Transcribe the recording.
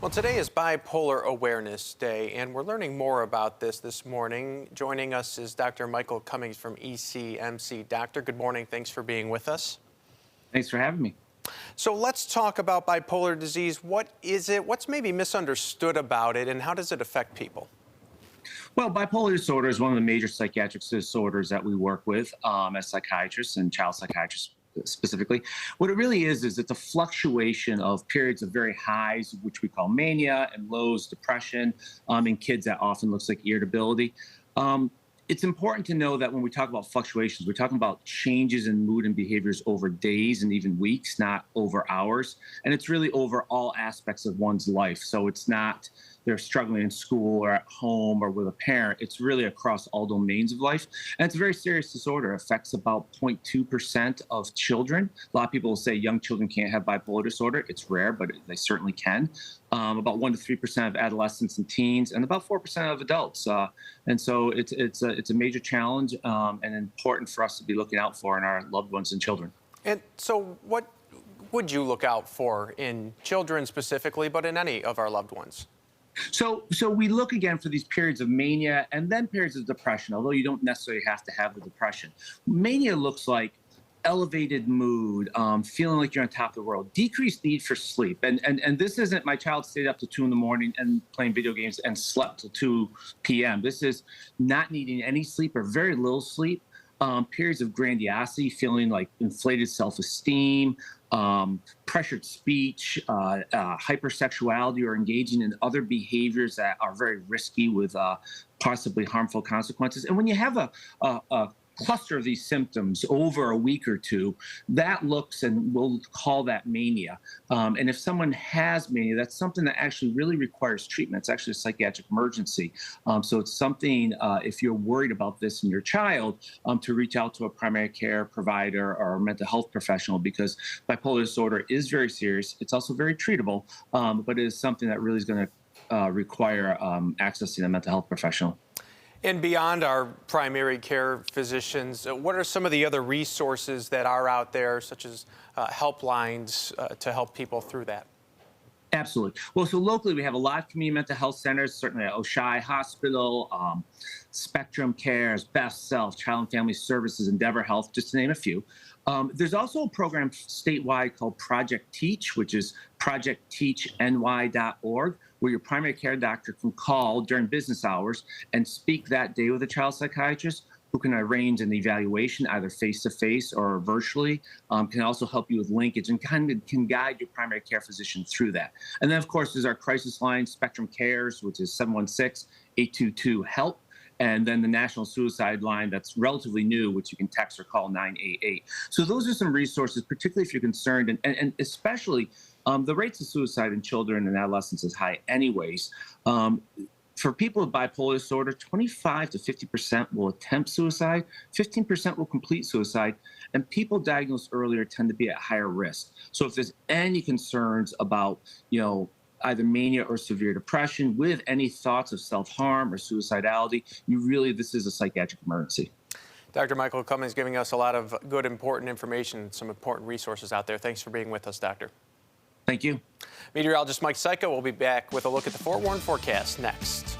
Well, today is Bipolar Awareness Day, and we're learning more about this morning. Joining us is Dr. Michael Cummings from ECMC. Doctor, good morning. Thanks for being with us. Thanks for having me. So let's talk about bipolar disease. What is it? What's maybe misunderstood about it, and how does it affect people? Well, bipolar disorder is one of the major psychiatric disorders that we work with as psychiatrists and child psychiatrists specifically. What it really is it's a fluctuation of periods of very highs, which we call mania, and lows, depression, in kids that often looks like irritability. It's important to know that when we talk about fluctuations, we're talking about changes in mood and behaviors over days and even weeks, not over hours. And it's really over all aspects of one's life. So it's not they're struggling in school or at home or with a parent. It's really across all domains of life. And it's a very serious disorder. It affects about 0.2% of children. A lot of people will say young children can't have bipolar disorder. It's rare, but they certainly can. About 1 to 3% of adolescents and teens, and about 4% of adults. And so it's a major challenge and important for us to be looking out for in our loved ones and children. And so what would you look out for in children specifically, but in any of our loved ones? So we look again for these periods of mania and then periods of depression, although you don't necessarily have to have the depression. Mania looks like elevated mood, feeling like you're on top of the world, decreased need for sleep. And this isn't my child stayed up till 2 in the morning and playing video games and slept till 2 p.m. This is not needing any sleep or very little sleep. Periods of grandiosity, feeling like inflated self-esteem, pressured speech, hypersexuality, or engaging in other behaviors that are very risky with possibly harmful consequences. And when you have a cluster of these symptoms over a week or two, that looks, and we'll call that mania. And if someone has mania, that's something that actually really requires treatment. It's actually a psychiatric emergency. So it's something, if you're worried about this in your child, to reach out to a primary care provider or a mental health professional, because bipolar disorder is very serious. It's also very treatable, but it is something that really is going to require accessing a mental health professional. And beyond our primary care physicians, what are some of the other resources that are out there, such as helplines, to help people through that? Absolutely. Well, so locally, we have a lot of community mental health centers, certainly at Oshai Hospital, Spectrum Cares, Best Self, Child and Family Services, Endeavor Health, just to name a few. There's also a program statewide called Project Teach, which is projectteachny.org, where your primary care doctor can call during business hours and speak that day with a child psychiatrist who can arrange an evaluation either face-to-face or virtually, can also help you with linkage and kind of can guide your primary care physician through that. And then, of course, there's our crisis line, Spectrum Cares, which is 716-822-HELP. And then the National Suicide Line that's relatively new, which you can text or call 988. So those are some resources, particularly if you're concerned, and especially the rates of suicide in children and adolescents is high anyways. For people with bipolar disorder, 25 to 50% will attempt suicide, 15% will complete suicide, and people diagnosed earlier tend to be at higher risk. So if there's any concerns about, either mania or severe depression with any thoughts of self-harm or suicidality, this is a psychiatric emergency. Dr. Michael Cummings giving us a lot of good, important information, some important resources out there. Thanks for being with us, Doctor. Thank you. Meteorologist Mike Syka will be back with a look at the forewarned forecast next.